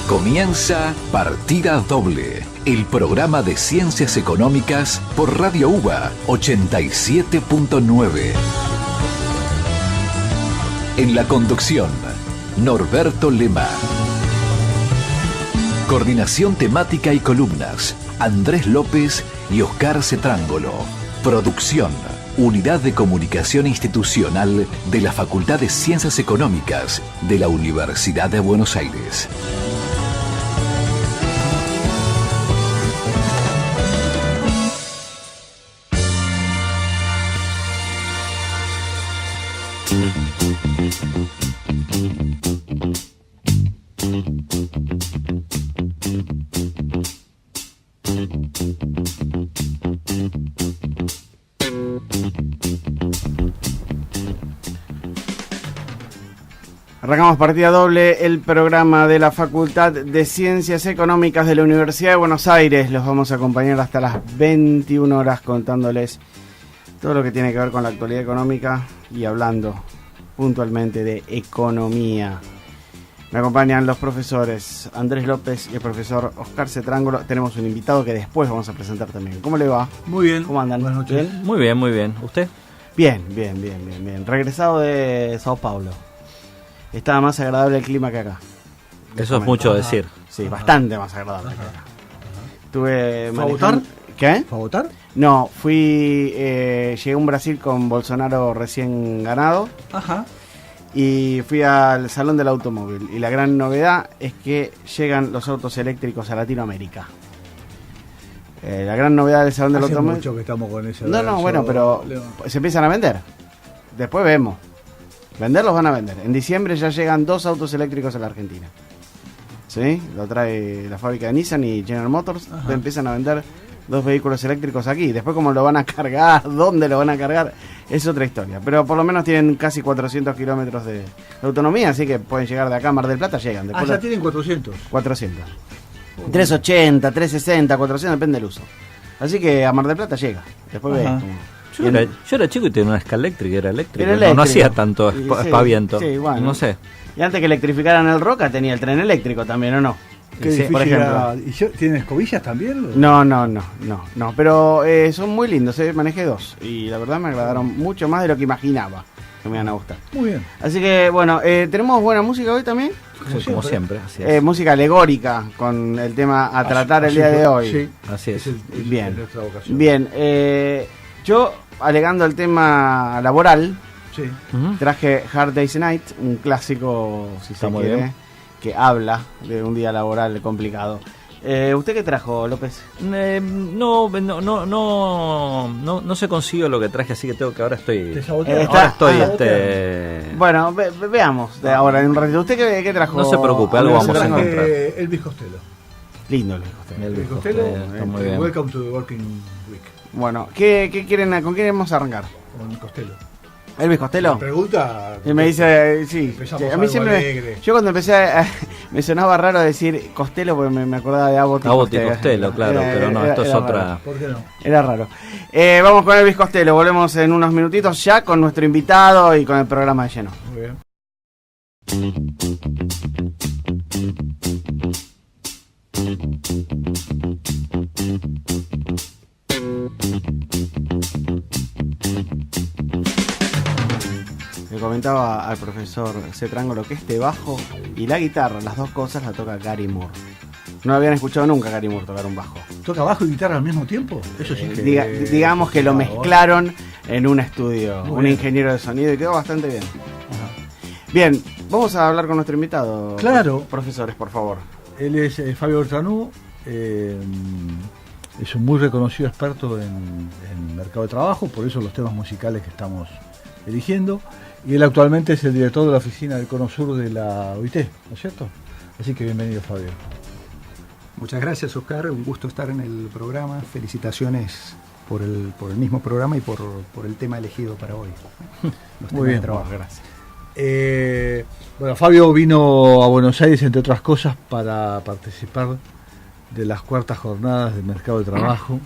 Comienza Partida Doble, el programa de ciencias económicas por Radio UBA 87.9. En la conducción, Norberto Lema. Coordinación temática y columnas, Andrés López y Oscar Cetrángolo. Producción, Unidad de Comunicación Institucional de la Facultad de Ciencias Económicas de la Universidad de Buenos Aires. Arrancamos Partida Doble, el programa de la Facultad de Ciencias Económicas de la Universidad de Buenos Aires. Los vamos a acompañar hasta las 21 horas contándoles todo lo que tiene que ver con la actualidad económica y hablando puntualmente de economía. Me acompañan los profesores Andrés López y el profesor Oscar Cetrángolo. Tenemos un invitado que después vamos a presentar también. ¿Cómo le va? Muy bien. ¿Cómo andan? Buenas noches. ¿Bien? Muy bien, muy bien. ¿Usted? Bien. Regresado de Sao Paulo. Estaba más agradable el clima que acá. Eso es mucho decir. Sí, bastante más agradable que acá. Estuve ¿Fue a votar? ¿Qué? ¿Fue a votar? No, llegué a un Brasil con Bolsonaro recién ganado. Ajá. Y fui al Salón del Automóvil. Y la gran novedad es que llegan los autos eléctricos a Latinoamérica. La gran novedad del Salón del Hace Automóvil. mucho que estamos con ese. No, bueno, pero se empiezan a vender. Después vemos. Venderlos van a vender. En diciembre ya llegan 2 autos eléctricos a la Argentina. ¿Sí? Lo trae la fábrica de Nissan y General Motors. Empiezan a vender 2 vehículos eléctricos aquí. Después cómo lo van a cargar, dónde lo van a cargar, es otra historia. Pero por lo menos tienen casi 400 kilómetros de autonomía, así que pueden llegar de acá a Mar del Plata, llegan. Después ya tienen 400. 400. 380, 360, 400, depende del uso. Así que a Mar del Plata llega. Después ve cómo. Yo era chico y tenía una escala eléctrica, era eléctrica. Era eléctrico. No hacía tanto Sí, espaviento. sí, bueno. No sé. Y antes que electrificaran el Roca tenía el tren eléctrico también, ¿o no? Qué Sí, difícil por ejemplo. ¿Tienen escobillas también? No, pero son muy lindos, manejé 2 y la verdad me agradaron mucho más de lo que imaginaba que me iban a gustar. Muy bien. Así que bueno, tenemos buena música hoy también. Como siempre. Así es. Música alegórica con el tema a tratar el día de hoy. Sí, Así es. Bien. nuestra vocación. Bien, yo alegando el tema laboral, Sí. traje Hard Day's Night, un clásico, si Está se muy quiere, bien. que habla de un día laboral complicado. ¿Usted qué trajo, López? No se consiguió lo que traje, así que tengo que ahora estoy. ¿Te sabotearon? Ahora estoy Bueno, veamos ahora en un ratito. ¿Usted qué trajo? No se preocupe, algo vamos a trajo? encontrar. Elvis Costello. Lindo el Costello. Elvis Costello, está muy bien. Welcome to the Working Week. Bueno, ¿qué quieren, ¿con quién vamos a arrancar? Con Costello. ¿Elvis Costello? Me pregunta. Y me dice, sí. Empezamos A mí algo siempre. alegre. Yo cuando empecé me sonaba raro decir Costello porque me acordaba de Abbott Abbott y Costello, claro, pero no, esto es otra. Raro. ¿Por qué no? Era raro. Vamos con Elvis Costello, volvemos en unos minutitos ya con nuestro invitado y con el programa de lleno. Muy bien. Le comentaba al profesor Cetrángolo que este bajo y la guitarra, las dos cosas, la toca Gary Moore. No habían escuchado nunca a Gary Moore tocar un bajo. ¿Toca bajo y guitarra al mismo tiempo? Eso sí que... Digamos que lo mezclaron en un estudio, Muy un bien. ingeniero de sonido, y quedó bastante bien. Ajá. Bien, vamos a hablar con nuestro invitado. Claro. Profesores, por favor. Él es Fabio Bertranú, es un muy reconocido experto en mercado de trabajo, por eso los temas musicales que estamos eligiendo. Y él actualmente es el director de la oficina del Cono Sur de la OIT, ¿no es cierto? Así que bienvenido, Fabio. Muchas gracias, Oscar. Un gusto estar en el programa. Felicitaciones por el mismo programa y por el tema elegido para hoy. Los Muy bien, temas de trabajo. Gracias. Bueno, Fabio vino a Buenos Aires, entre otras cosas, para participar de las 4ª jornadas de mercado de trabajo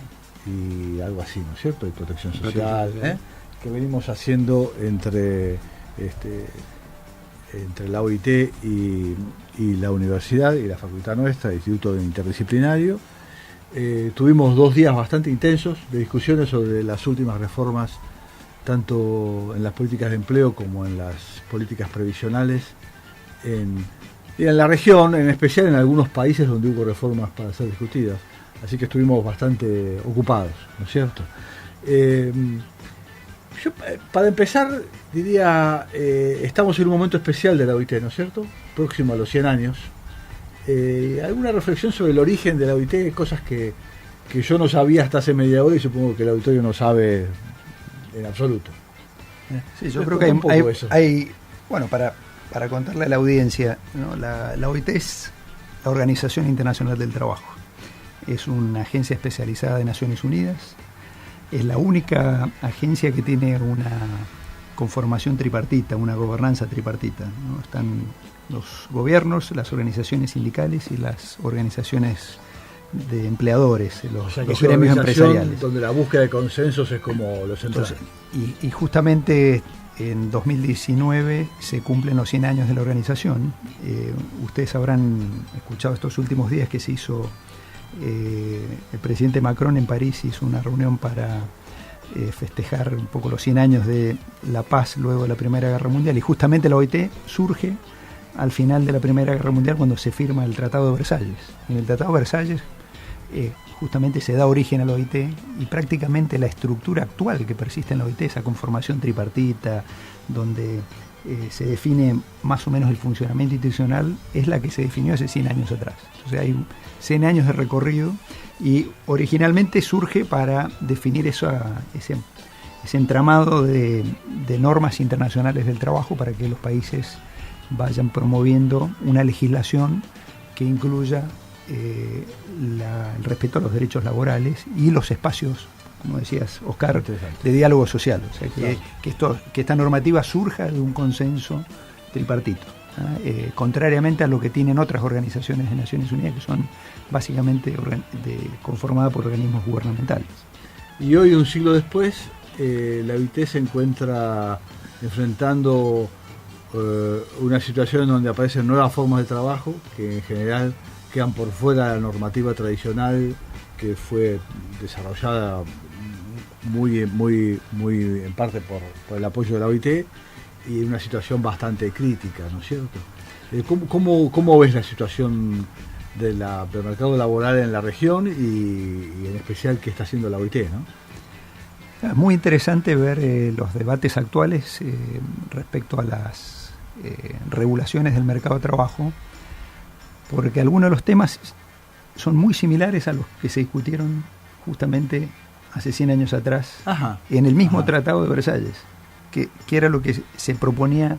y algo así, ¿no es cierto? Y protección social, que venimos haciendo entre la OIT y y la universidad y la facultad nuestra, el Instituto Interdisciplinario. Tuvimos 2 días bastante intensos de discusiones sobre las últimas reformas, tanto en las políticas de empleo como en las políticas previsionales y en la región, en especial en algunos países donde hubo reformas para ser discutidas. Así que estuvimos bastante ocupados, ¿no es cierto? Yo, para empezar, diría, estamos en un momento especial de la OIT, ¿no es cierto? Próximo a los 100 años. ¿Alguna reflexión sobre el origen de la OIT? Cosas que yo no sabía hasta hace media hora y supongo que el auditorio no sabe en absoluto. Sí, yo creo que hay bueno, para contarle a la audiencia, ¿no? La OIT es la Organización Internacional del Trabajo. Es una agencia especializada de Naciones Unidas. Es la única agencia que tiene una conformación tripartita, una gobernanza tripartita, ¿no? Están los gobiernos, las organizaciones sindicales y las organizaciones de empleadores, los gremios empresariales. Donde la búsqueda de consensos es como lo central. Y justamente en 2019 se cumplen los 100 años de la organización. Ustedes habrán escuchado estos últimos días que se hizo, el presidente Macron en París hizo una reunión para festejar un poco los 100 años de la paz luego de la Primera Guerra Mundial, y justamente la OIT surge al final de la Primera Guerra Mundial cuando se firma el Tratado de Versalles. En el Tratado de Versalles justamente se da origen a la OIT, y prácticamente la estructura actual que persiste en la OIT, esa conformación tripartita, donde se define más o menos el funcionamiento institucional, es la que se definió hace 100 años atrás. Entonces hay 100 años de recorrido, y originalmente surge para definir ese entramado de normas internacionales del trabajo para que los países vayan promoviendo una legislación que incluya el respeto a los derechos laborales y los espacios, como decías, Oscar, de diálogo social. O sea, que esta normativa surja de un consenso tripartito, contrariamente a lo que tienen otras organizaciones de Naciones Unidas, que son básicamente conformadas por organismos gubernamentales. Y hoy, un siglo después, la OIT se encuentra enfrentando una situación donde aparecen nuevas formas de trabajo que en general quedan por fuera de la normativa tradicional que fue desarrollada muy en parte por el apoyo de la OIT, y una situación bastante crítica, ¿no es cierto? ¿Cómo ves la situación del mercado laboral en la región y en especial qué está haciendo la OIT, ¿no? Es muy interesante ver los debates actuales respecto a las regulaciones del mercado de trabajo, porque algunos de los temas son muy similares a los que se discutieron justamente hace 100 años atrás. Ajá. En el mismo Tratado de Versalles, que era lo que se proponía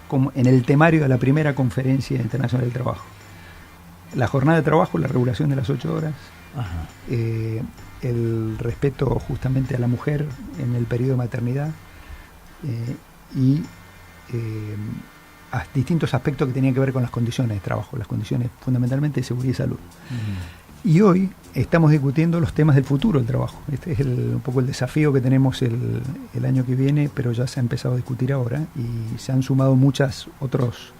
como en el temario de la primera Conferencia Internacional del Trabajo. La jornada de trabajo, la regulación de las 8 horas, el respeto justamente a la mujer en el periodo de maternidad, y a distintos aspectos que tenían que ver con las condiciones de trabajo, las condiciones fundamentalmente de seguridad y salud. Y hoy estamos discutiendo los temas del futuro del trabajo. Este es un poco el desafío que tenemos el año que viene, pero ya se ha empezado a discutir ahora, y se han sumado muchos otros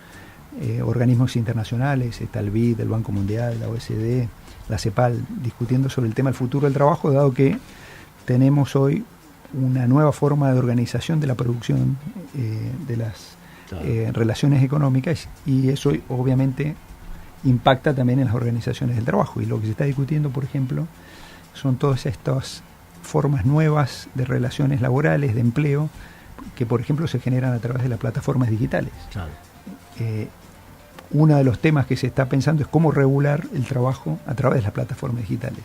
organismos internacionales, está el BID, el Banco Mundial, la OECD, la CEPAL, discutiendo sobre el tema del futuro del trabajo, dado que tenemos hoy una nueva forma de organización de la producción, de las relaciones económicas, y eso obviamente impacta también en las organizaciones del trabajo. Y lo que se está discutiendo, por ejemplo, son todas estas formas nuevas de relaciones laborales, de empleo, que por ejemplo se generan a través de las plataformas digitales. Claro. Uno de los temas que se está pensando es cómo regular el trabajo a través de las plataformas digitales.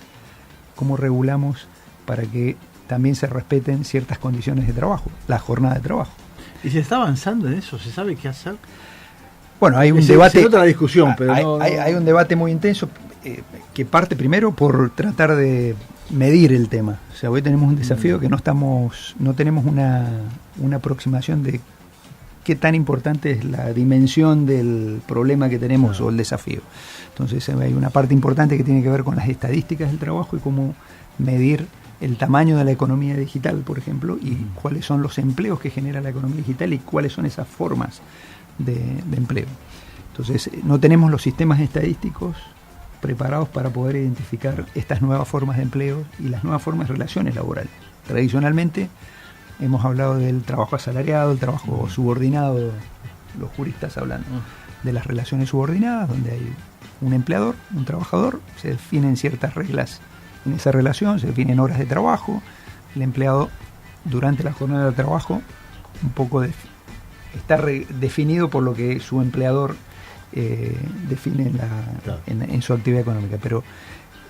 Cómo regulamos para que también se respeten ciertas condiciones de trabajo, la jornada de trabajo. ¿Y se está avanzando en eso? ¿Se sabe qué hacer? Bueno, hay un debate. Se nota la discusión, pero hay un debate muy intenso que parte primero por tratar de medir el tema. O sea, hoy tenemos un desafío que no tenemos una aproximación de qué tan importante es la dimensión del problema que tenemos o el desafío. Entonces hay una parte importante que tiene que ver con las estadísticas del trabajo y cómo medir el tamaño de la economía digital, por ejemplo, y cuáles son los empleos que genera la economía digital y cuáles son esas formas de empleo. Entonces, no tenemos los sistemas estadísticos preparados para poder identificar estas nuevas formas de empleo y las nuevas formas de relaciones laborales. Tradicionalmente hemos hablado del trabajo asalariado, el trabajo subordinado, los juristas hablan de las relaciones subordinadas, donde hay un empleador, un trabajador, se definen ciertas reglas en esa relación, se definen horas de trabajo, el empleado durante la jornada de trabajo un poco está definido por lo que su empleador define en su actividad económica, pero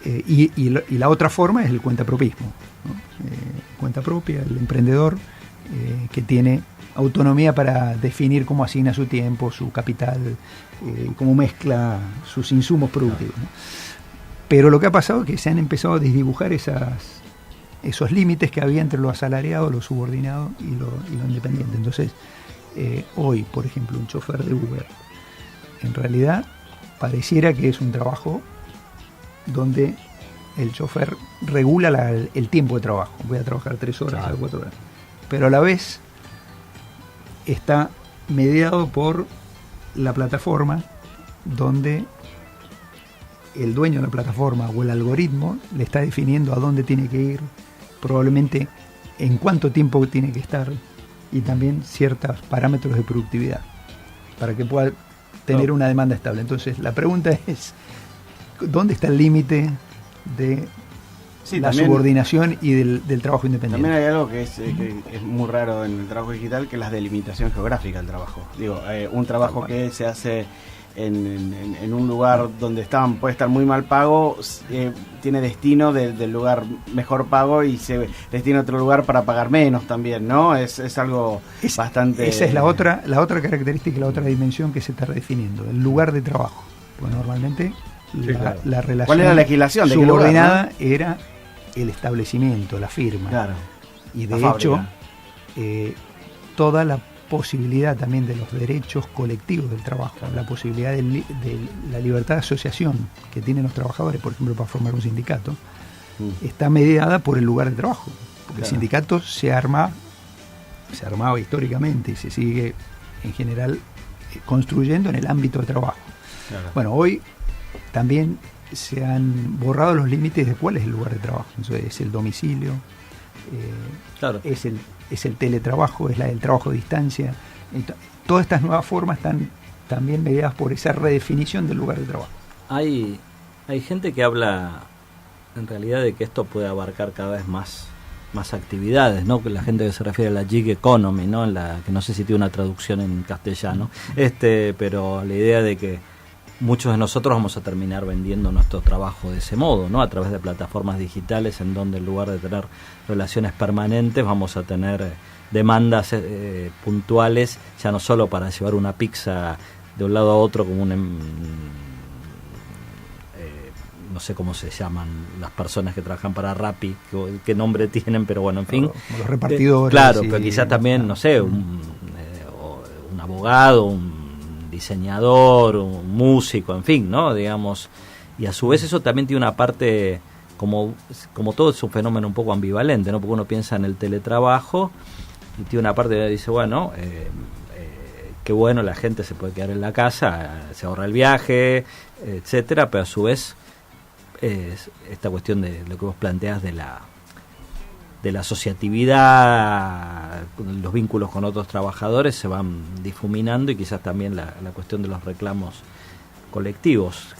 y la otra forma es el cuentapropismo, ¿no? Cuenta propia, el emprendedor que tiene autonomía para definir cómo asigna su tiempo, su capital, cómo mezcla sus insumos productivos, ¿no? Pero lo que ha pasado es que se han empezado a desdibujar esos límites que había entre lo asalariado, lo subordinado y lo independiente. Entonces, hoy, por ejemplo, un chofer de Uber, en realidad pareciera que es un trabajo donde el chofer regula el tiempo de trabajo. Voy a trabajar 3 horas, claro, 4 horas. Pero a la vez está mediado por la plataforma, donde el dueño de la plataforma o el algoritmo le está definiendo a dónde tiene que ir, probablemente en cuánto tiempo tiene que estar, y también ciertos parámetros de productividad para que pueda tener una demanda estable. Entonces la pregunta es, ¿dónde está el límite de la subordinación y del trabajo independiente? También hay algo que es muy raro en el trabajo digital, que es la delimitación geográfica del trabajo. Digo, un trabajo que se hace en un lugar donde puede estar muy mal pago, tiene destino del lugar mejor pago y se destina a otro lugar para pagar menos también, ¿no? Es algo bastante... Esa es la otra característica y la otra dimensión que se está redefiniendo, el lugar de trabajo. Pues normalmente la relación... ¿Cuál es la legislación? Subordinada, ¿no? Era el establecimiento, la firma. Claro. Y de hecho, toda la posibilidad también de los derechos colectivos del trabajo, la posibilidad de la libertad de asociación que tienen los trabajadores, por ejemplo, para formar un sindicato, está mediada por el lugar de trabajo. Porque el sindicato se armaba históricamente y se sigue en general construyendo en el ámbito de trabajo. Claro. Bueno, hoy también se han borrado los límites de cuál es el lugar de trabajo. Entonces, es el domicilio, es el teletrabajo, es el trabajo a distancia. Todas estas nuevas formas están también mediadas por esa redefinición del lugar de trabajo. Hay gente que habla en realidad de que esto puede abarcar cada vez más actividades, ¿no? La gente que se refiere a la gig economy, ¿no? Que no sé si tiene una traducción en castellano, pero la idea de que muchos de nosotros vamos a terminar vendiendo nuestro trabajo de ese modo, ¿no? A través de plataformas digitales, en donde en lugar de tener relaciones permanentes vamos a tener demandas puntuales, ya no solo para llevar una pizza de un lado a otro como no sé cómo se llaman las personas que trabajan para Rappi, qué nombre tienen, pero bueno, en fin. Como los repartidores. Claro, pero quizás también, no sé, un abogado, un diseñador, un músico, en fin, ¿no? Digamos, y a su vez eso también tiene una parte, como todo es un fenómeno un poco ambivalente, ¿no? Porque uno piensa en el teletrabajo y tiene una parte que dice, bueno, qué bueno, la gente se puede quedar en la casa, se ahorra el viaje, etcétera, pero a su vez esta cuestión de lo que vos planteás de la asociatividad, los vínculos con otros trabajadores se van difuminando, y quizás también la cuestión de los reclamos colectivos.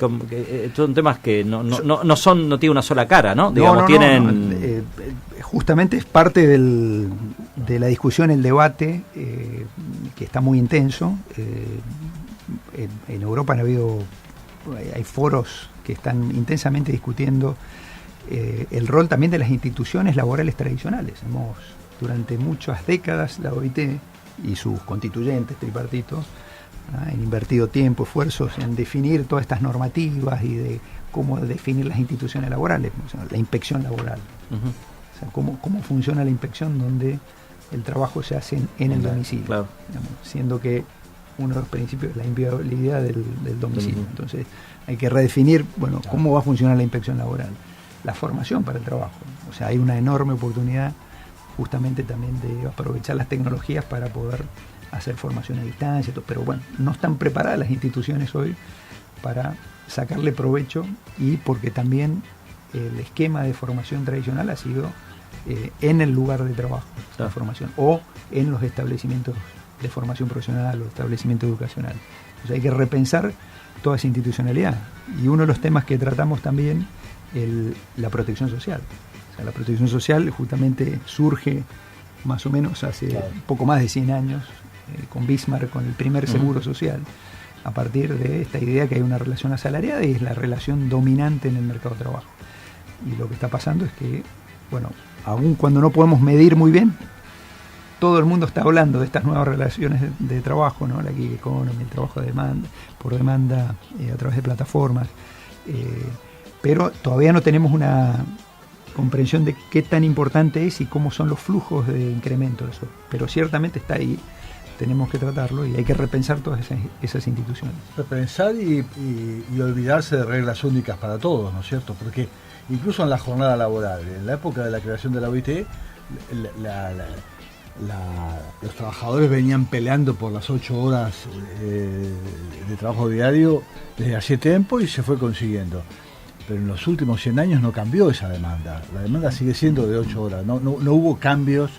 Son temas que no tienen una sola cara, ¿no? Digamos, tienen... justamente es parte de la discusión, el debate, que está muy intenso. En Europa hay foros que están intensamente discutiendo el rol también de las instituciones laborales tradicionales. Durante muchas décadas la OIT y sus constituyentes tripartitos han invertido tiempo, esfuerzos en definir todas estas normativas y de cómo definir las instituciones laborales, o sea, la inspección laboral. O sea, cómo funciona la inspección donde el trabajo se hace en el domicilio, claro. Digamos, siendo que uno de los principios es la inviolabilidad del domicilio. Entonces hay que redefinir, cómo va a funcionar la inspección laboral, la formación para el trabajo. O sea, hay una enorme oportunidad justamente también de aprovechar las tecnologías para poder hacer formación a distancia, pero bueno, no están preparadas las instituciones hoy para sacarle provecho, y porque también el esquema de formación tradicional ha sido en el lugar de trabajo, la formación, o en los establecimientos de formación profesional o establecimientos educacionales. O sea, hay que repensar toda esa institucionalidad. Y uno de los temas que tratamos también, la protección social. O sea, la protección social justamente surge más o menos hace poco más de 100 años, con Bismarck, con el primer seguro social, a partir de esta idea que hay una relación asalariada y es la relación dominante en el mercado de trabajo. Y lo que está pasando es que, bueno, aun cuando no podemos medir muy bien, todo el mundo está hablando de estas nuevas relaciones de trabajo, ¿no? La gig economy, el trabajo por demanda a través de plataformas, pero todavía no tenemos una comprensión de qué tan importante es y cómo son los flujos de incremento de eso. Pero ciertamente está ahí, tenemos que tratarlo y hay que repensar todas esas instituciones. Repensar y olvidarse de reglas únicas para todos, ¿no es cierto? Porque incluso en la jornada laboral, en la época de la creación de la OIT, los trabajadores venían peleando por las 8 horas de trabajo diario desde hace tiempo y se fue consiguiendo. Pero en los últimos 100 años no cambió esa demanda. La demanda sigue siendo de 8 horas. No hubo cambios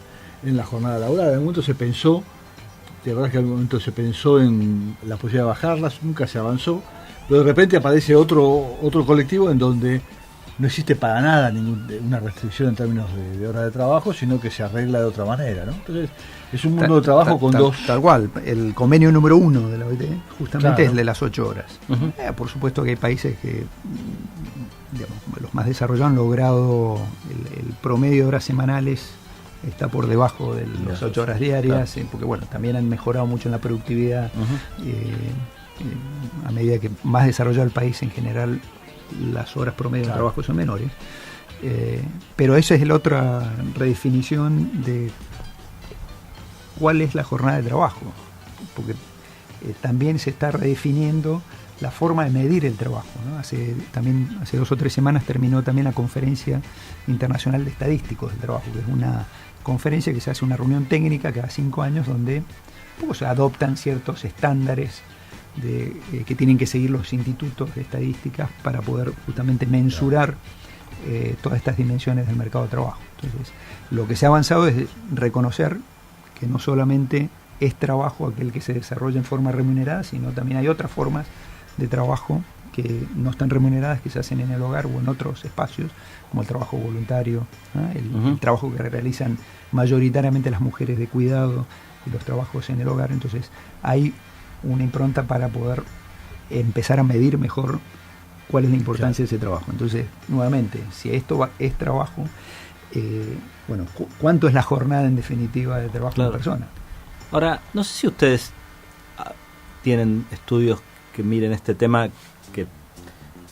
en la jornada laboral. En algún momento se pensó, de verdad que en algún momento se pensó en la posibilidad de bajarlas, nunca se avanzó. Pero de repente aparece otro colectivo en donde no existe para nada una restricción en términos de horas de trabajo, sino que se arregla de otra manera, ¿no? Entonces, es un mundo de trabajo con dos... Tal cual, el convenio número 1 de la OIT justamente es el de las 8 horas. Por supuesto que hay países que, digamos, los más desarrollados han logrado el promedio de horas semanales está por debajo de las 8 horas diarias, porque bueno, también han mejorado mucho en la productividad, a medida que más desarrollado el país en general, las horas promedio de trabajo son menores, pero esa es la otra redefinición de cuál es la jornada de trabajo, porque también se está redefiniendo la forma de medir el trabajo, ¿no? Hace 2 o 3 semanas terminó también la Conferencia Internacional de Estadísticos del Trabajo, que es una conferencia que se hace, una reunión técnica cada 5 años donde se adoptan ciertos estándares que tienen que seguir los institutos de estadísticas para poder justamente mensurar todas estas dimensiones del mercado de trabajo. Entonces, lo que se ha avanzado es reconocer que no solamente es trabajo aquel que se desarrolla en forma remunerada, sino también hay otras formas de trabajo que no están remuneradas, que se hacen en el hogar o en otros espacios, como el trabajo voluntario, ¿no? El trabajo que realizan mayoritariamente las mujeres de cuidado y los trabajos en el hogar. Entonces, hay una impronta para poder empezar a medir mejor cuál es la importancia de ese trabajo. Entonces, nuevamente, si esto es trabajo, ¿cuánto es la jornada en definitiva de trabajo de la persona? Ahora, no sé si ustedes tienen estudios que miren este tema, que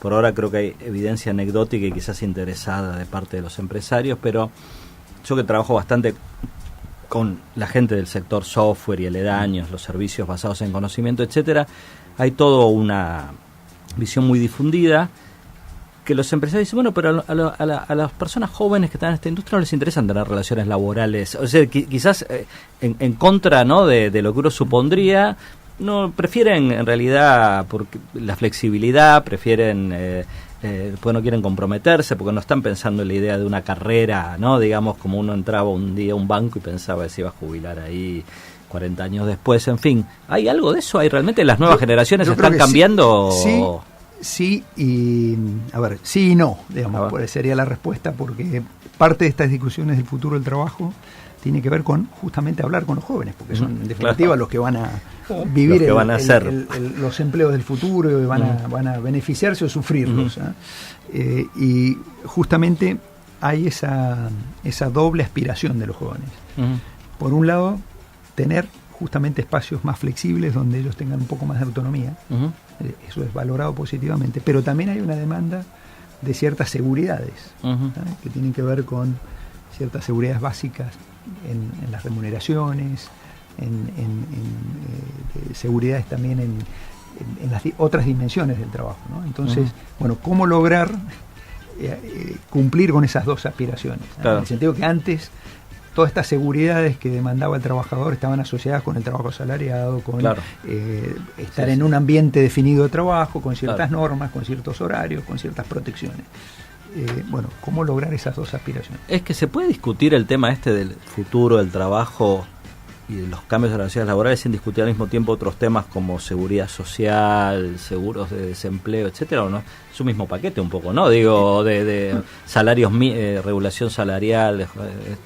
por ahora creo que hay evidencia anecdótica y quizás interesada de parte de los empresarios, pero yo que trabajo bastante con la gente del sector software y aledaños, los servicios basados en conocimiento, etcétera, hay toda una visión muy difundida que los empresarios dicen, bueno, pero a las personas jóvenes que están en esta industria no les interesan tener relaciones laborales, o sea, quizás en contra, ¿no?, de lo que uno supondría, no prefieren en realidad porque la flexibilidad, prefieren pues no quieren comprometerse porque no están pensando en la idea de una carrera, ¿no? Digamos, como uno entraba un día a un banco y pensaba que se iba a jubilar ahí 40 años después, en fin. ¿Hay algo de eso? ¿Hay realmente las nuevas generaciones están cambiando? Sí y sí y no, digamos, sería la respuesta, porque parte de estas discusiones del futuro del trabajo tiene que ver con justamente hablar con los jóvenes, porque son en definitiva los que van a vivir los empleos del futuro y van a beneficiarse o sufrirlos. Y justamente hay esa doble aspiración de los jóvenes. Por un lado, tener justamente espacios más flexibles donde ellos tengan un poco más de autonomía. Eso es valorado positivamente, pero también hay una demanda de ciertas seguridades, que tienen que ver con ciertas seguridades básicas en las remuneraciones, de seguridades también en las otras dimensiones del trabajo, ¿no? Entonces, ¿cómo lograr cumplir con esas dos aspiraciones? En el sentido que antes todas estas seguridades que demandaba el trabajador estaban asociadas con el trabajo asalariado, con Claro. estar Sí, en sí. un ambiente definido de trabajo, con ciertas Claro. normas, con ciertos horarios, con ciertas protecciones. Bueno, ¿cómo lograr esas dos aspiraciones? Es que se puede discutir el tema este del futuro del trabajo y de los cambios de las sociedades laborales sin discutir al mismo tiempo otros temas como seguridad social, seguros de desempleo, etcétera, ¿o no? Es un mismo paquete un poco, ¿no? Digo, de salarios, regulación salarial, es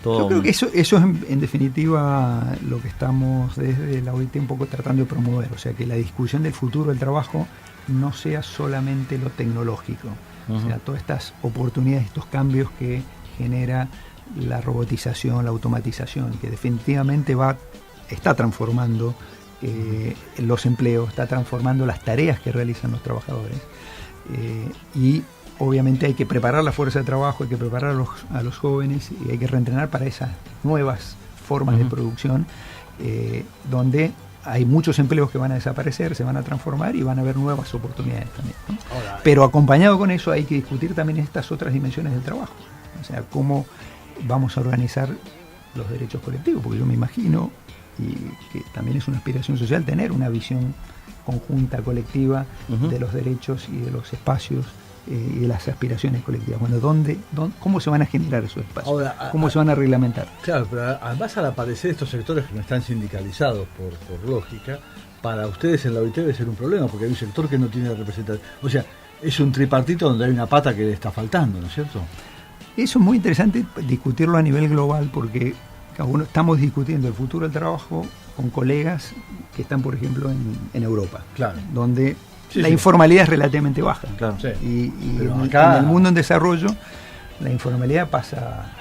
todo. Yo creo que eso es en definitiva lo que estamos desde la OIT un poco tratando de promover, o sea, que la discusión del futuro del trabajo no sea solamente lo tecnológico, o sea, todas estas oportunidades, estos cambios que genera la robotización, la automatización, que definitivamente está transformando los empleos, está transformando las tareas que realizan los trabajadores, y obviamente hay que preparar la fuerza de trabajo, hay que preparar a los jóvenes y hay que reentrenar para esas nuevas formas de producción, donde hay muchos empleos que van a desaparecer, se van a transformar y van a haber nuevas oportunidades también, ¿no? Pero acompañado con eso hay que discutir también estas otras dimensiones del trabajo, o sea, cómo vamos a organizar los derechos colectivos, porque yo me imagino, y que también es una aspiración social, tener una visión conjunta, colectiva, de los derechos y de los espacios y de las aspiraciones colectivas. Bueno, ¿cómo se van a generar esos espacios? Ahora, ¿Cómo se van a reglamentar? Claro, pero además al aparecer estos sectores que no están sindicalizados por lógica, para ustedes en la OIT debe ser un problema, porque hay un sector que no tiene representación. O sea, es un tripartito donde hay una pata que le está faltando, ¿no es cierto? Eso es muy interesante discutirlo a nivel global, porque estamos discutiendo el futuro del trabajo con colegas que están, por ejemplo, en Europa, Claro. donde Sí, la sí. informalidad es relativamente baja. Claro. Sí. Y Pero en acá- el mundo en desarrollo, la informalidad pasa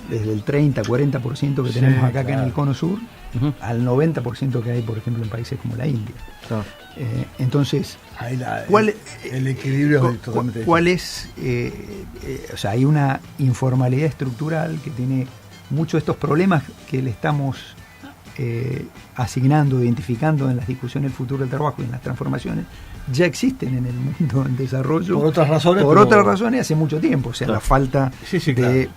desde el 30-40% que Sí, tenemos acá claro. en el cono sur, Ujú. al 90% que hay, por ejemplo, en países como la India. Claro. Entonces, Ahí ¿cuál- el equilibrio es totalmente ¿cuál es? O sea, hay una informalidad estructural que tiene muchos de estos problemas que le estamos asignando, identificando en las discusiones del futuro del trabajo y en las transformaciones, ya existen en el mundo en desarrollo. Por otras razones, Por pero- otras razones hace mucho tiempo. O sea, Claro. la falta Sí, sí, de,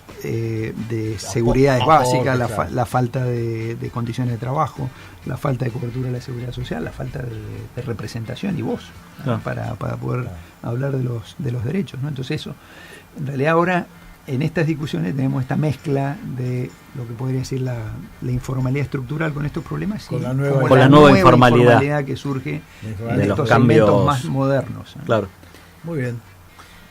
seguridades básicas, claro. la falta de condiciones de trabajo, la falta de cobertura de la seguridad social, la falta de representación y voz, ¿no? Claro. para poder hablar de los derechos, ¿no? Entonces eso, en realidad ahora en estas discusiones tenemos esta mezcla de lo que podría decir la informalidad estructural con estos problemas Con y la nueva- como Con la nueva informalidad que surge De de los estos cambios segmentos más modernos, ¿no? Claro. Muy bien.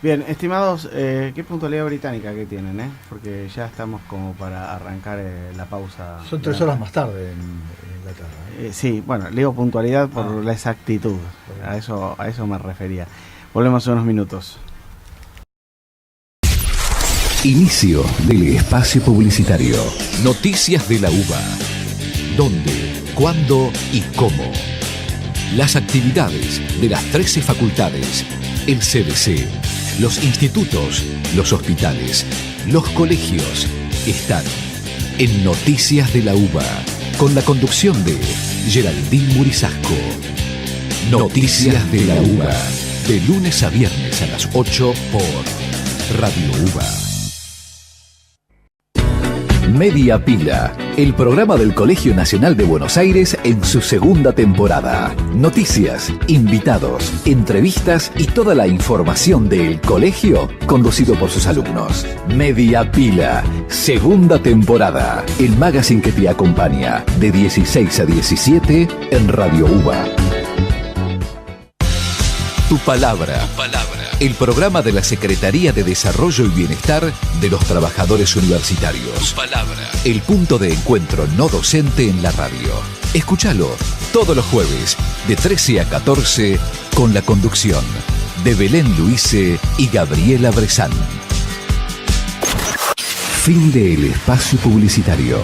Bien, estimados, ¿qué puntualidad británica que tienen? Porque ya estamos como para arrancar la pausa. Son 3 horas más tarde en Inglaterra. Sí, bueno, le digo puntualidad por la exactitud. A eso me refería. Volvemos en unos minutos. Inicio del espacio publicitario. Noticias de la UBA. ¿Dónde, cuándo y cómo? Las actividades de las 13 facultades, el CDC, los institutos, los hospitales, los colegios están en Noticias de la UBA, con la conducción de Geraldine Murisasco. Noticias de la UBA, de lunes a viernes a las 8 por Radio UBA. Media Pila, el programa del Colegio Nacional de Buenos Aires en su segunda temporada. Noticias, invitados, entrevistas y toda la información del colegio conducido por sus alumnos. Media Pila, segunda temporada. El magazine que te acompaña de 16 a 17 en Radio UBA. Tu palabra. El programa de la Secretaría de Desarrollo y Bienestar de los Trabajadores Universitarios. Tu palabra. El punto de encuentro no docente en la radio. Escúchalo todos los jueves de 13 a 14 con la conducción de Belén Luise y Gabriela Bresán. Fin del espacio publicitario.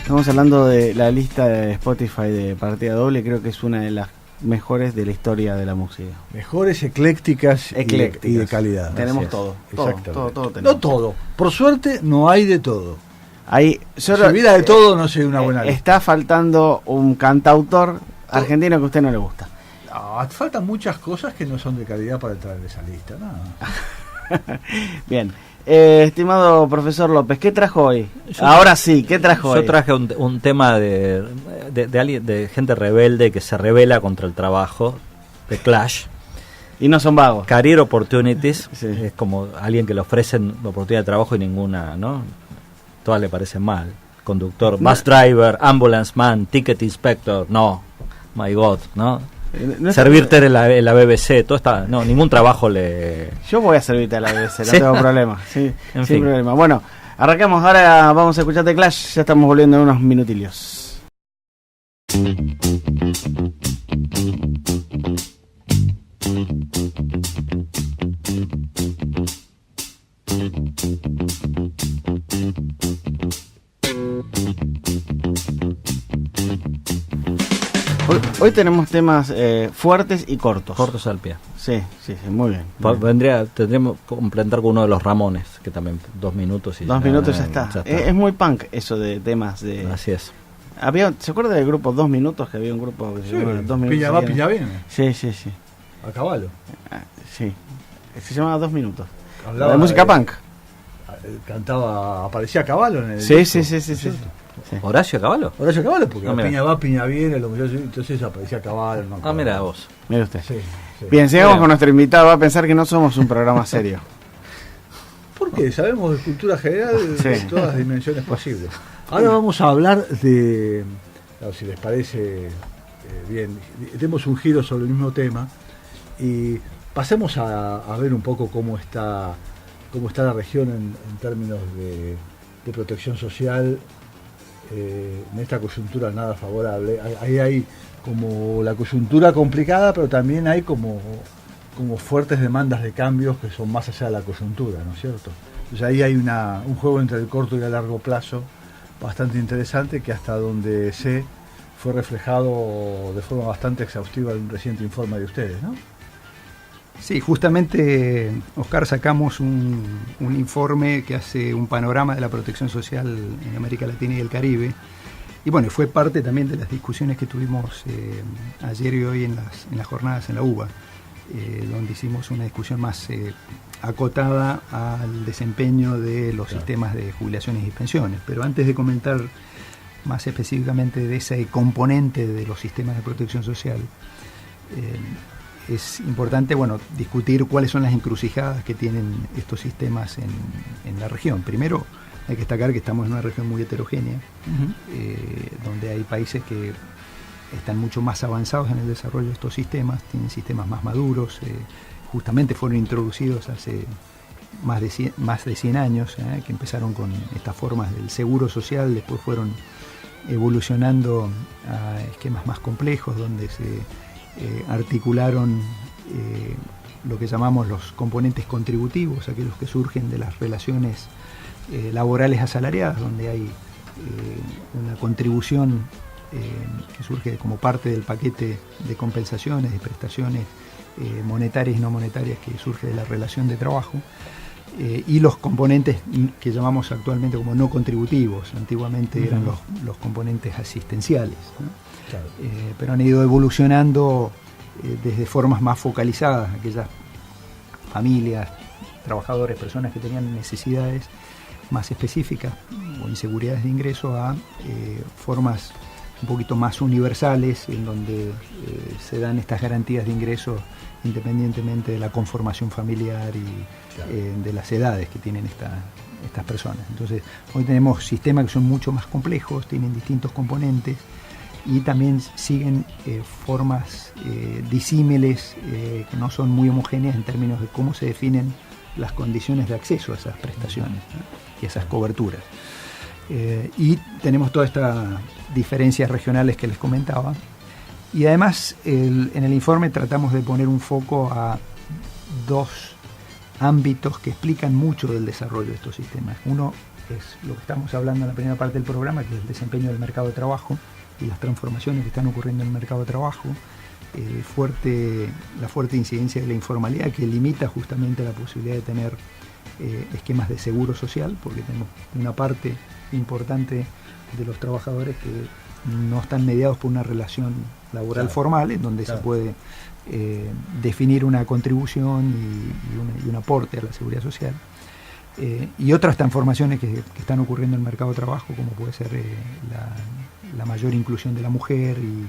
Estamos hablando de la lista de Spotify de partida doble, creo que es una de las mejores de la historia de la música. Mejores, eclécticas, Eclécticas. Y de calidad. Tenemos Así es. todo. Exactamente. Todo tenemos. No todo. Por suerte, no hay de todo. Ahí, Si hubiera de todo, no sería una buena lista. está faltando un cantautor argentino que a usted no le gusta. No, faltan muchas cosas que no son de calidad para entrar en esa lista. No. Bien. Estimado profesor López, ¿qué trajo hoy? Ahora sí, ¿qué trajo hoy? Yo traje un tema de alguien, de gente rebelde que se rebela contra el trabajo, de Clash. Y no son vagos. Career Opportunities, Sí. es como alguien que le ofrecen oportunidad de trabajo y ninguna, ¿no? Todas le parecen mal. Conductor, bus driver, ambulance man, ticket inspector, no, my God, ¿no? No Servirte en la BBC, todo está, no, ningún trabajo le... Yo voy a servirte a la BBC, no Sí. tengo problema. Sí, En sin fin. problema. Bueno, arrancamos. Ahora vamos a escuchar The Clash. Ya estamos volviendo en unos minutillos. Hoy tenemos temas fuertes y cortos. Cortos al pie. Sí, muy bien. Tendríamos que complementar con uno de los Ramones, que también 2 minutos y 2 minutos ya está. Es muy punk eso de temas de... Así es. ¿Se acuerda del grupo 2 minutos? Que había un grupo que se llamaba 2 minutos. Piña va, piña viene. Sí. A caballo. Sí. Se llamaba 2 minutos. Hablaba de música de- punk. Cantaba, aparecía a caballo en el. Sí. disco. ¿Horacio Caballo? Horacio Caballo, porque Ah, mira. piña va, piña viene, lo que yo, entonces aparecía a caballo. No, Ah, mira vos. Mire usted. Sí, sí. Bien, sigamos Bueno. con nuestro invitado. Va a pensar que no somos un programa serio. Porque sabemos de cultura general de Sí. todas las dimensiones posibles. Ahora vamos a hablar de, si les parece bien, demos un giro sobre el mismo tema y pasemos a ver un poco cómo está la región en términos de protección social en esta coyuntura nada favorable. Ahí hay como la coyuntura complicada, pero también hay como fuertes demandas de cambios que son más allá de la coyuntura, ¿no es cierto? Entonces ahí hay un juego entre el corto y el largo plazo bastante interesante que hasta donde sé fue reflejado de forma bastante exhaustiva en un reciente informe de ustedes, ¿no? Sí, justamente, Oscar, sacamos un informe que hace un panorama de la protección social en América Latina y el Caribe. Y bueno, fue parte también de las discusiones que tuvimos ayer y hoy en las jornadas en la UBA, donde hicimos una discusión más acotada al desempeño de los sistemas de jubilaciones y pensiones. Pero antes de comentar más específicamente de ese componente de los sistemas de protección social, es importante, discutir cuáles son las encrucijadas que tienen estos sistemas en la región. Primero, hay que destacar que estamos en una región muy heterogénea, donde hay países que están mucho más avanzados en el desarrollo de estos sistemas, tienen sistemas más maduros, justamente fueron introducidos hace más de 100 años, que empezaron con estas formas del seguro social, después fueron evolucionando a esquemas más complejos, donde se articularon lo que llamamos los componentes contributivos, aquellos que surgen de las relaciones laborales asalariadas, donde hay una contribución que surge como parte del paquete de compensaciones, de prestaciones monetarias y no monetarias que surge de la relación de trabajo, y los componentes que llamamos actualmente como no contributivos, antiguamente eran los componentes asistenciales, ¿no? Claro. Pero han ido evolucionando desde formas más focalizadas, aquellas familias, trabajadores, personas que tenían necesidades más específicas o inseguridades de ingreso, a formas un poquito más universales, en donde se dan estas garantías de ingreso independientemente de la conformación familiar y de las edades que tienen estas personas. Entonces, hoy tenemos sistemas que son mucho más complejos, tienen distintos componentes y también siguen formas disímiles que no son muy homogéneas en términos de cómo se definen las condiciones de acceso a esas prestaciones, ¿no? Y a esas coberturas. Y tenemos todas estas diferencias regionales que les comentaba. Y además en el informe tratamos de poner un foco a 2 ámbitos que explican mucho del desarrollo de estos sistemas. Uno es lo que estamos hablando en la primera parte del programa, que es el desempeño del mercado de trabajo y las transformaciones que están ocurriendo en el mercado de trabajo, la fuerte incidencia de la informalidad, que limita justamente la posibilidad de tener esquemas de seguro social, porque tenemos una parte importante de los trabajadores que no están mediados por una relación laboral formal, en donde se puede definir una contribución y un aporte a la seguridad social. Y otras transformaciones que están ocurriendo en el mercado de trabajo, como puede ser la mayor inclusión de la mujer y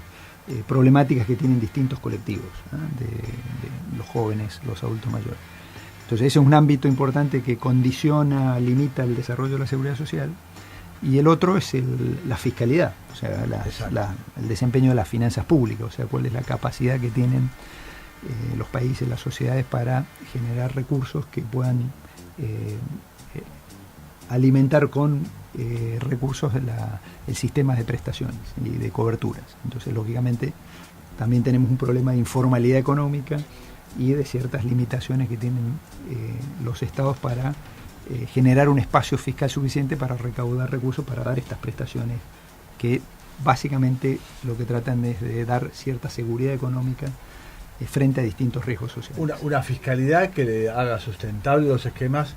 problemáticas que tienen distintos colectivos, de los jóvenes, los adultos mayores. Entonces ese es un ámbito importante que condiciona, limita el desarrollo de la seguridad social. Y el otro es la fiscalidad, o sea, el desempeño de las finanzas públicas, o sea, cuál es la capacidad que tienen los países, las sociedades para generar recursos que puedan alimentar con recursos el sistema de prestaciones y de coberturas. Entonces, lógicamente, también tenemos un problema de informalidad económica y de ciertas limitaciones que tienen los estados para generar un espacio fiscal suficiente para recaudar recursos para dar estas prestaciones que básicamente lo que tratan es de dar cierta seguridad económica frente a distintos riesgos sociales. Una fiscalidad que le haga sustentable los esquemas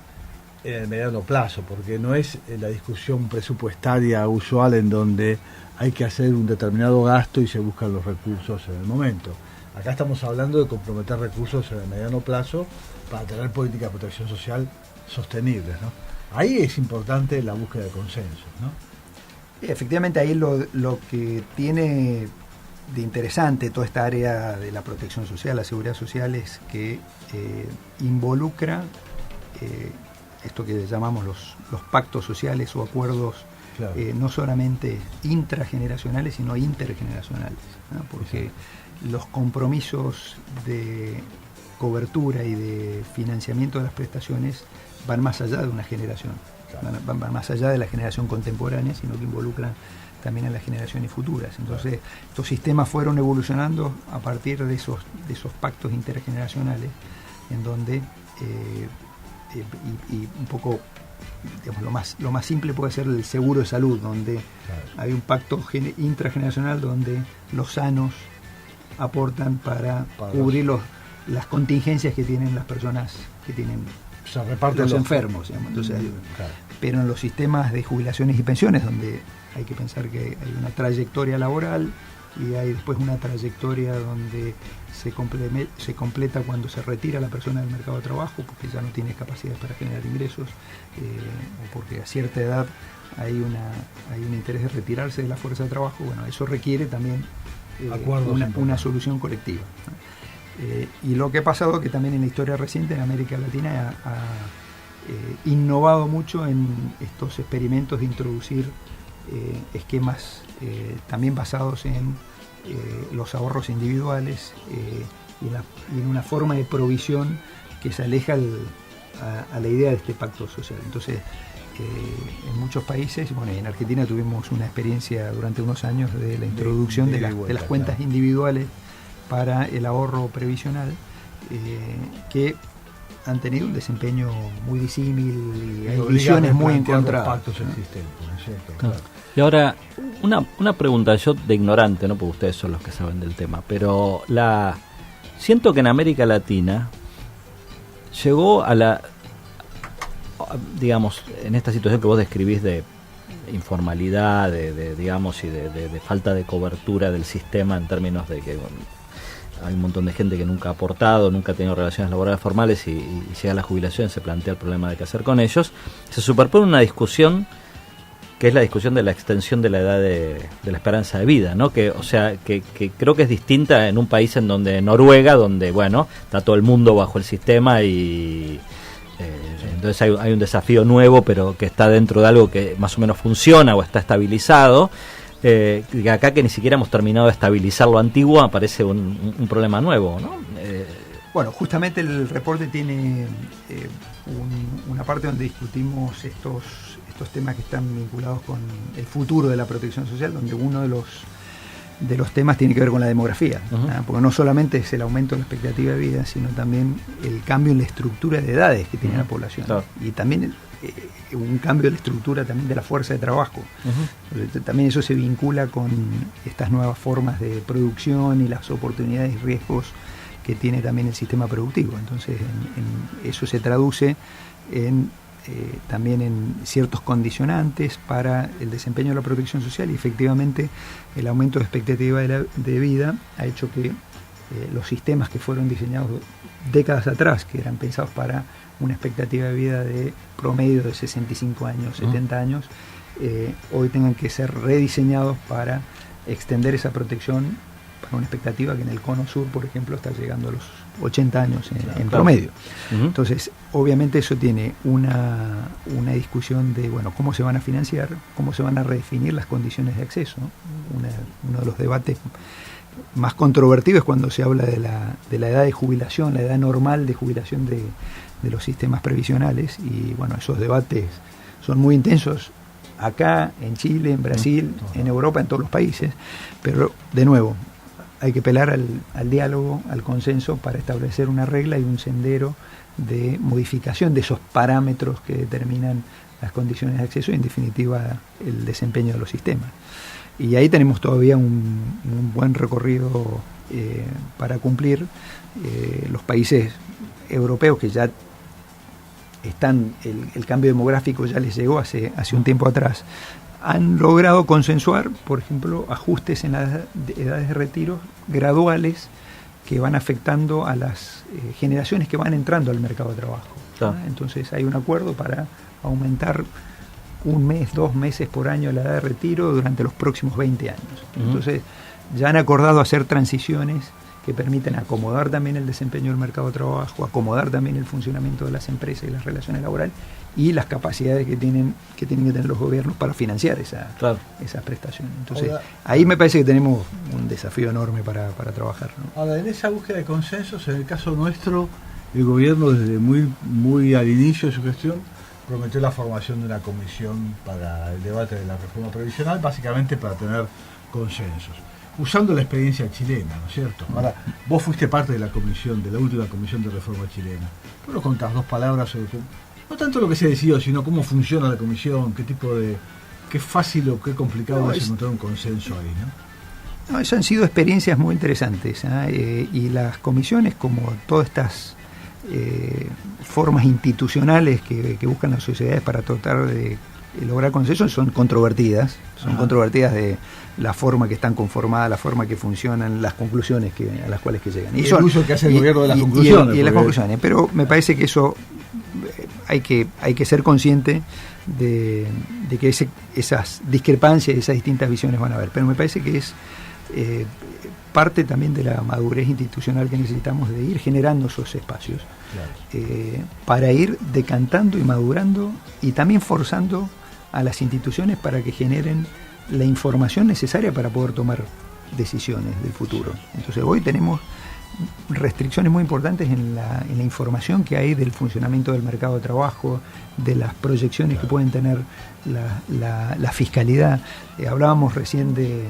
en el mediano plazo, porque no es la discusión presupuestaria usual en donde hay que hacer un determinado gasto y se buscan los recursos en el momento. Acá estamos hablando de comprometer recursos en el mediano plazo para tener políticas de protección social sostenibles, ¿no? Ahí es importante la búsqueda de consensos, ¿no? Efectivamente, ahí lo que tiene de interesante toda esta área de la protección social, la seguridad social, es que involucra esto que llamamos los pactos sociales o acuerdos, claro, no solamente intrageneracionales, sino intergeneracionales, ¿no? Porque los compromisos de cobertura y de financiamiento de las prestaciones van más allá de una generación, claro, van más allá de la generación contemporánea, sino que involucran también a las generaciones futuras. Entonces, claro, estos sistemas fueron evolucionando a partir de esos pactos intergeneracionales, en donde y un poco, digamos, lo más simple puede ser el seguro de salud, donde, claro, hay un pacto intrageneracional donde los sanos aportan para cubrir las contingencias que tienen las personas que tienen, o sea, reparten los enfermos, digamos. Entonces, claro, pero en los sistemas de jubilaciones y pensiones, donde hay que pensar que hay una trayectoria laboral y hay después una trayectoria donde se completa cuando se retira la persona del mercado de trabajo porque ya no tiene capacidad para generar ingresos, o porque a cierta edad hay un interés de retirarse de la fuerza de trabajo. Bueno, eso requiere también una solución colectiva, ¿no? Y lo que ha pasado es que también en la historia reciente en América Latina ha innovado mucho en estos experimentos de introducir esquemas también basados en los ahorros individuales y en una forma de provisión que se aleja a la idea de este pacto social. Entonces, en muchos países, bueno, en Argentina tuvimos una experiencia durante unos años de la introducción de las cuentas, claro, individuales para el ahorro previsional, que han tenido un desempeño muy disímil y hay visiones muy encontradas. Pactos existentes, ¿no es cierto? Claro. Y ahora, una pregunta, yo de ignorante, ¿no? Porque ustedes son los que saben del tema, pero siento que en América Latina llegó digamos, en esta situación que vos describís de informalidad, digamos, y de falta de cobertura del sistema en términos de que hay un montón de gente que nunca ha aportado, nunca ha tenido relaciones laborales formales y llega a la jubilación y se plantea el problema de qué hacer con ellos. Se superpone una discusión que es la discusión de la extensión de la edad de la esperanza de vida, ¿no? Que creo que es distinta en un país en donde Noruega, donde, bueno, está todo el mundo bajo el sistema y entonces hay un desafío nuevo, pero que está dentro de algo que más o menos funciona o está estabilizado. Acá que ni siquiera hemos terminado de estabilizar lo antiguo, aparece un problema nuevo, ¿no? Bueno, justamente el reporte tiene una parte donde discutimos estos temas que están vinculados con el futuro de la protección social, donde uno de los temas tiene que ver con la demografía, uh-huh, porque no solamente es el aumento de la expectativa de vida, sino también el cambio en la estructura de edades que tiene, uh-huh, la población, claro, y también un cambio de la estructura también de la fuerza de trabajo. También eso se vincula con estas nuevas formas de producción y las oportunidades y riesgos que tiene también el sistema productivo. Entonces eso se traduce también en ciertos condicionantes para el desempeño de la protección social, y efectivamente el aumento de expectativa de vida ha hecho que los sistemas que fueron diseñados décadas atrás, que eran pensados para una expectativa de vida de promedio de 65 años, 70 años, hoy tengan que ser rediseñados para extender esa protección para una expectativa que en el cono sur, por ejemplo, está llegando a los 80 años en promedio. Entonces, obviamente eso tiene una discusión de, bueno, cómo se van a financiar, cómo se van a redefinir las condiciones de acceso. Uno de los debates más controvertidos es cuando se habla de la edad de jubilación, la edad normal de jubilación de los sistemas previsionales, y bueno, esos debates son muy intensos acá, en Chile, en Brasil, en Europa, en todos los países, pero de nuevo hay que apelar al diálogo, al consenso, para establecer una regla y un sendero de modificación de esos parámetros que determinan las condiciones de acceso y, en definitiva, el desempeño de los sistemas. Y ahí tenemos todavía un buen recorrido para cumplir. Los países europeos que ya están, el cambio demográfico ya les llegó hace un tiempo atrás, han logrado consensuar, por ejemplo, ajustes en las edades de retiro graduales que van afectando a las generaciones que van entrando al mercado de trabajo. Claro. Entonces hay un acuerdo para aumentar 1 mes, 2 meses por año la edad de retiro durante los próximos 20 años. Entonces ya han acordado hacer transiciones que permiten acomodar también el desempeño del mercado de trabajo, acomodar también el funcionamiento de las empresas y las relaciones laborales y las capacidades que tienen que tener los gobiernos para financiar esas prestaciones. Entonces, ahí me parece que tenemos un desafío enorme para trabajar, ¿no? Ahora, en esa búsqueda de consensos, en el caso nuestro, el gobierno desde muy al inicio de su gestión prometió la formación de una comisión para el debate de la reforma previsional, básicamente para tener consensos, usando la experiencia chilena, ¿no es cierto? Ahora, vos fuiste parte de la comisión, de la última comisión de reforma chilena. ¿Puedo contar 2 palabras sobre no tanto lo que se decidió, sino cómo funciona la comisión, qué fácil o qué complicado es encontrar un consenso ahí, ¿no? Eso han sido experiencias muy interesantes, y las comisiones, como todas estas formas institucionales que buscan las sociedades para tratar de lograr consensos, son controvertidas. Son controvertidas de la forma que están conformadas, la forma que funcionan, las conclusiones a las cuales que llegan. Y el uso que hace el gobierno de las conclusiones. Y las conclusiones. Pero me parece que eso hay que ser consciente de que esas discrepancias, esas distintas visiones van a haber. Pero me parece que es parte también de la madurez institucional que necesitamos, de ir generando esos espacios, para ir decantando y madurando, y también forzando a las instituciones para que generen la información necesaria para poder tomar decisiones del futuro. Entonces hoy tenemos restricciones muy importantes en la información que hay del funcionamiento del mercado de trabajo, de las proyecciones que pueden tener la fiscalidad. Hablábamos recién de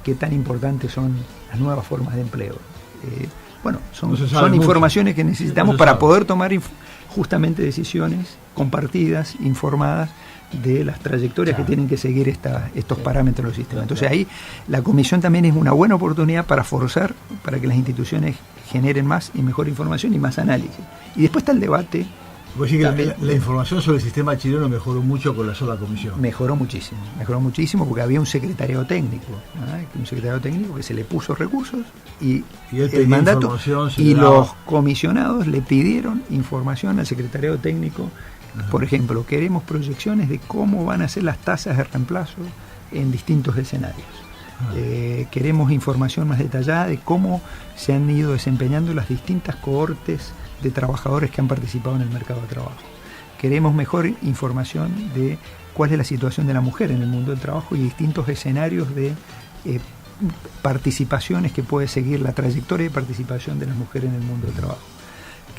qué tan importantes son las nuevas formas de empleo. Son informaciones que necesitamos para poder tomar justamente decisiones compartidas, informadas, de las trayectorias que tienen que seguir estos parámetros del sistema. Entonces ahí la comisión también es una buena oportunidad para forzar, para que las instituciones generen más y mejor información y más análisis. Y después está el debate. Pues sí, que la información sobre el sistema chileno mejoró mucho con la sola comisión. Mejoró muchísimo porque había un secretariado técnico, que se le puso recursos y el mandato, y los comisionados le pidieron información al secretariado técnico. Por ejemplo, queremos proyecciones de cómo van a ser las tasas de reemplazo en distintos escenarios. Queremos información más detallada de cómo se han ido desempeñando las distintas cohortes de trabajadores que han participado en el mercado de trabajo. Queremos mejor información de cuál es la situación de la mujer en el mundo del trabajo y distintos escenarios de participaciones que puede seguir la trayectoria de participación de las mujeres en el mundo del trabajo.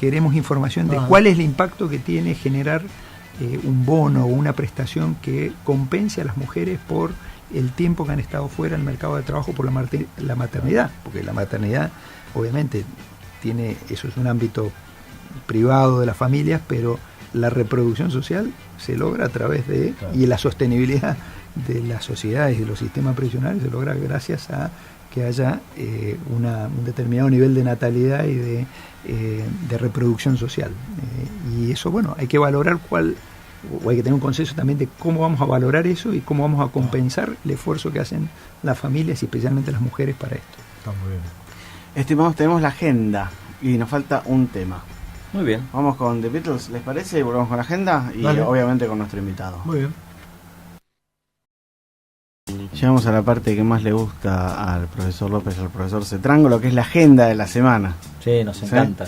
Queremos información de cuál es el impacto que tiene generar un bono o una prestación que compense a las mujeres por el tiempo que han estado fuera del mercado de trabajo por la maternidad, porque la maternidad obviamente eso es un ámbito privado de las familias, pero la reproducción social se logra a través de, Claro. y la sostenibilidad de las sociedades y de los sistemas previsionales se logra gracias a que haya un determinado nivel de natalidad y de reproducción social. Y eso, bueno, hay que valorar o hay que tener un consenso también de cómo vamos a valorar eso y cómo vamos a compensar el esfuerzo que hacen las familias y especialmente las mujeres para esto. Está muy bien. Estimados, tenemos la agenda y nos falta un tema. Muy bien. Vamos con The Beatles, ¿les parece? Y volvemos con la agenda y Dale. obviamente con nuestro invitado. Muy bien. Llegamos a la parte que más le gusta al profesor López y al profesor Cetrango, lo que es la agenda de la semana. Sí, nos encanta.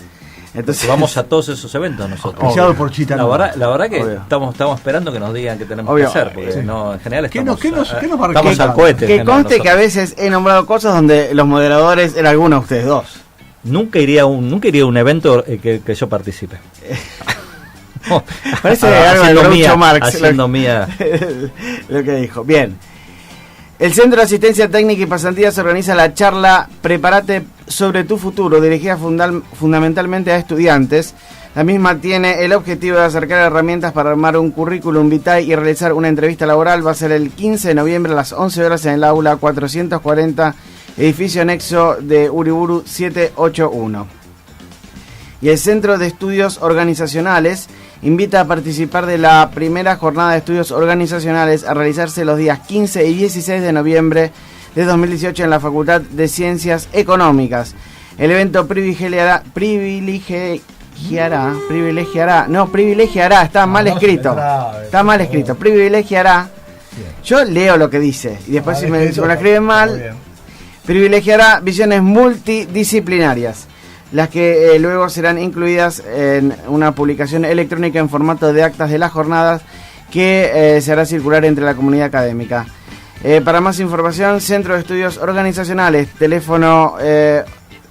Entonces Vamos a todos esos eventos nosotros. Auspiciado por Chita. La verdad que Obvio. estamos esperando que nos digan qué tenemos Obvio. que hacer, porque Sí. no, en general ¿Qué estamos, nos va a estamos recordar? al cohete. en que general conste que a nosotros. veces he nombrado cosas donde los moderadores eran alguno de ustedes dos. Nunca iría a un evento que yo participe. Parece algo de haciendo Groucho mía, Marx, haciendo mía. lo que dijo. Bien. El Centro de Asistencia Técnica y Pasantías organiza la charla Prepárate sobre tu futuro, dirigida fundamentalmente a estudiantes. La misma tiene el objetivo de acercar herramientas para armar un currículum vitae y realizar una entrevista laboral. Va a ser el 15 de noviembre a las 11 horas en el aula 440, edificio anexo de Uriburu 781. Y el Centro de Estudios Organizacionales invita a participar de la primera jornada de estudios organizacionales a realizarse los días 15 y 16 de noviembre de 2018 en la Facultad de Ciencias Económicas. El evento privilegiará, está mal escrito. Está mal escrito, privilegiará. Yo leo lo que dice y después si me lo escriben mal, privilegiará visiones multidisciplinarias, las que luego serán incluidas en una publicación electrónica en formato de actas de las jornadas que se hará circular entre la comunidad académica. Para más información, Centro de Estudios Organizacionales, teléfono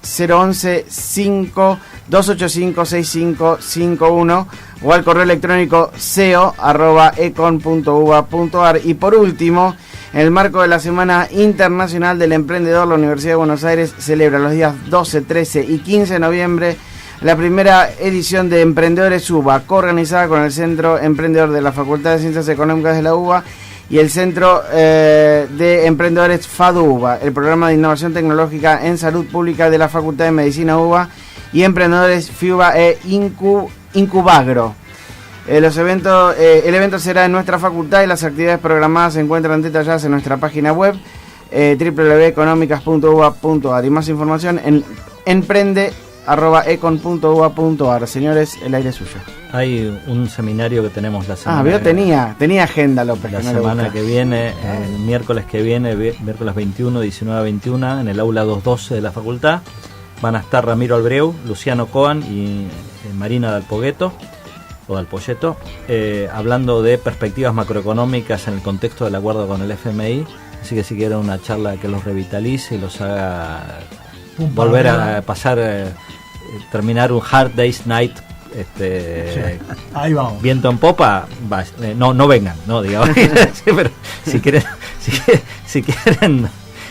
011-285-6551 o al correo electrónico ceo@econ.uba.ar. Y por último, en el marco de la Semana Internacional del Emprendedor, la Universidad de Buenos Aires celebra los días 12, 13 y 15 de noviembre la primera edición de Emprendedores UBA, coorganizada con el Centro Emprendedor de la Facultad de Ciencias Económicas de la UBA y el Centro de Emprendedores FADU-UBA, el Programa de Innovación Tecnológica en Salud Pública de la Facultad de Medicina UBA y Emprendedores FIUBA e Incubagro. El evento será en nuestra facultad y las actividades programadas se encuentran detalladas en nuestra página web www.economicas.uba.ar y más información en emprende@econ.uba.ar. Señores, el aire es suyo. Hay un seminario que tenemos la semana. Veo, tenía agenda, López. La que no le semana gusta. que viene, el miércoles que viene, miércoles 21, 19 a 21, en el aula 212 de la facultad. Van a estar Ramiro Albreu, Luciano Coan y Marina Dalpogueto, o Dalpolleto, hablando de perspectivas macroeconómicas en el contexto del acuerdo con el FMI. Así que si quieren una charla que los revitalice y los haga volver a pasar, terminar un Hard Day's Night. Ahí vamos. Viento en popa, no vengan, no digamos. Pero si quieren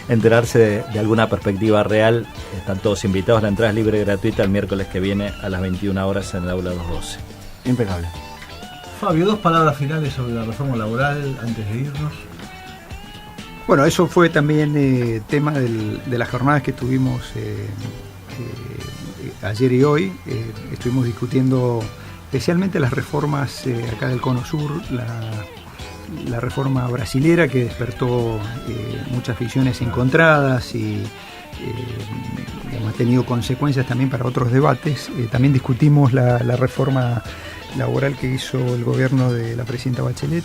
enterarse de alguna perspectiva real, están todos invitados. La entrada es libre y gratuita el miércoles que viene a las 21 horas en el aula 212. Impecable. Fabio, 2 palabras finales sobre la reforma laboral antes de irnos. Bueno, eso fue también tema de las jornadas que tuvimos ayer y hoy. Estuvimos discutiendo especialmente las reformas acá del Cono Sur, la reforma brasilera que despertó muchas visiones encontradas y ha tenido consecuencias también para otros debates. También discutimos la reforma laboral que hizo el gobierno de la presidenta Bachelet,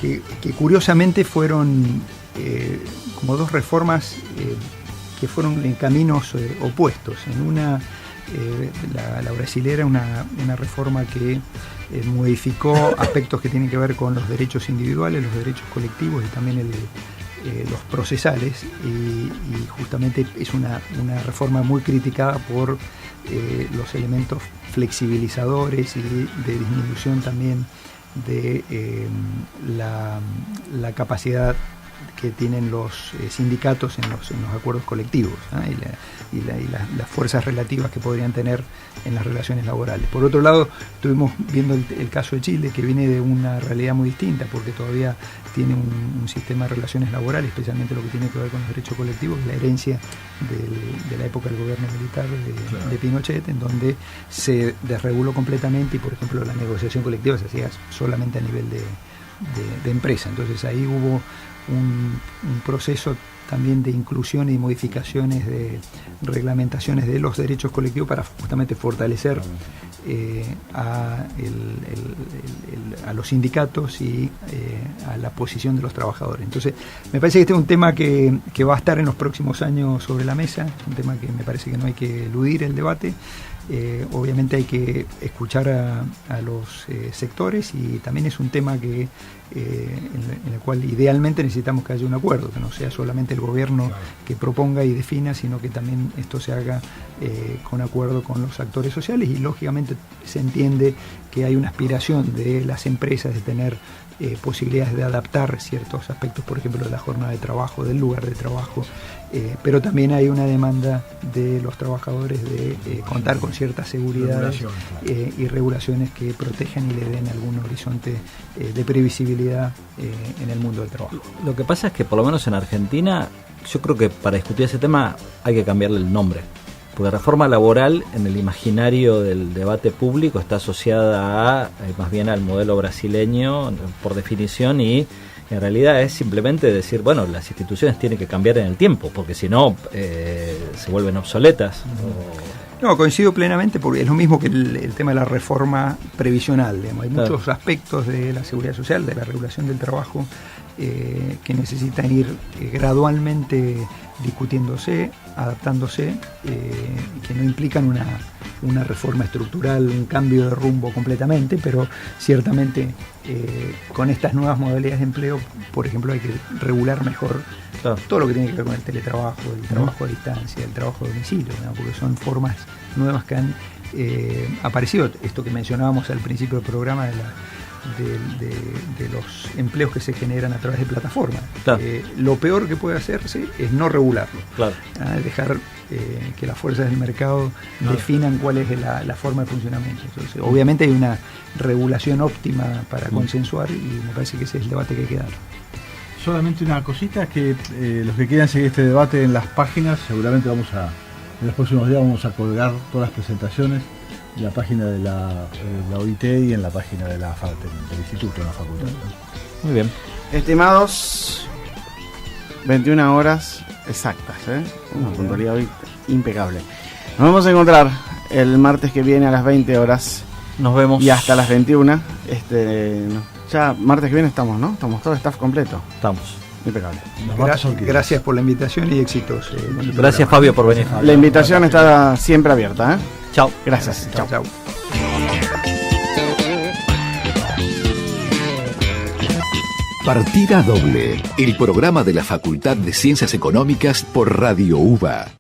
que curiosamente fueron como dos reformas que fueron en caminos opuestos. En una, la brasilera, una reforma que modificó aspectos que tienen que ver con los derechos individuales, los derechos colectivos y también los procesales, y justamente es una reforma muy criticada por los elementos flexibilizadores y de disminución también de la capacidad que tienen los sindicatos en los acuerdos colectivos, ¿no? y las fuerzas relativas que podrían tener en las relaciones laborales. Por otro lado, estuvimos viendo el caso de Chile, que viene de una realidad muy distinta, porque todavía tiene un sistema de relaciones laborales, especialmente lo que tiene que ver con los derechos colectivos, la herencia de la época del gobierno militar de Pinochet, en donde se desreguló completamente y, por ejemplo, la negociación colectiva se hacía solamente a nivel de empresa. Entonces ahí hubo un proceso también de inclusión y modificaciones de reglamentaciones de los derechos colectivos para justamente fortalecer a los sindicatos y a la posición de los trabajadores. Entonces, me parece que este es un tema que va a estar en los próximos años sobre la mesa, un tema que me parece que no hay que eludir el debate. Obviamente hay que escuchar a los sectores, y también es un tema que en el cual idealmente necesitamos que haya un acuerdo, que no sea solamente el gobierno que proponga y defina, sino que también esto se haga con acuerdo con los actores sociales, y lógicamente se entiende que hay una aspiración de las empresas de tener posibilidades de adaptar ciertos aspectos, por ejemplo, de la jornada de trabajo, del lugar de trabajo, pero también hay una demanda de los trabajadores de contar con ciertas seguridades y regulaciones que protejan y le den algún horizonte de previsibilidad en el mundo del trabajo. Lo que pasa es que, por lo menos en Argentina, yo creo que para discutir ese tema hay que cambiarle el nombre. Porque reforma laboral en el imaginario del debate público está asociada más bien al modelo brasileño por definición, y en realidad es simplemente decir, bueno, las instituciones tienen que cambiar en el tiempo, porque si no se vuelven obsoletas. No, coincido plenamente, porque es lo mismo que el tema de la reforma previsional. Digamos. Hay muchos aspectos de la seguridad social, de la regulación del trabajo, que necesitan ir gradualmente discutiéndose, adaptándose, que no implican una reforma estructural, un cambio de rumbo completamente, pero ciertamente con estas nuevas modalidades de empleo, por ejemplo, hay que regular mejor todo lo que tiene que ver con el teletrabajo, el trabajo a distancia, el trabajo a domicilio, ¿no? Porque son formas nuevas que han aparecido. Esto que mencionábamos al principio del programa de los empleos que se generan a través de plataformas. Lo peor que puede hacerse es no regularlo, dejar que las fuerzas del mercado definan cuál es la forma de funcionamiento. Entonces, obviamente hay una regulación óptima para consensuar, y me parece que ese es el debate que hay que dar. Solamente una cosita, que los que quieran seguir este debate en las páginas, seguramente en los próximos días vamos a colgar todas las presentaciones en la página de la OIT y en la página de del instituto, de la facultad. Muy bien. Estimados, 21 horas exactas, una puntualidad hoy impecable. Nos vamos a encontrar el martes que viene a las 20 horas. Nos vemos. Y hasta las 21. Ya martes que viene estamos, ¿no? Estamos todo el staff completo. Estamos. Impecable. Gracias por la invitación y éxitos. Gracias, Fabio, por venir. La invitación está siempre abierta. Chao. Gracias. Chao. Partida doble, el programa de la Facultad de Ciencias Económicas por Radio UBA.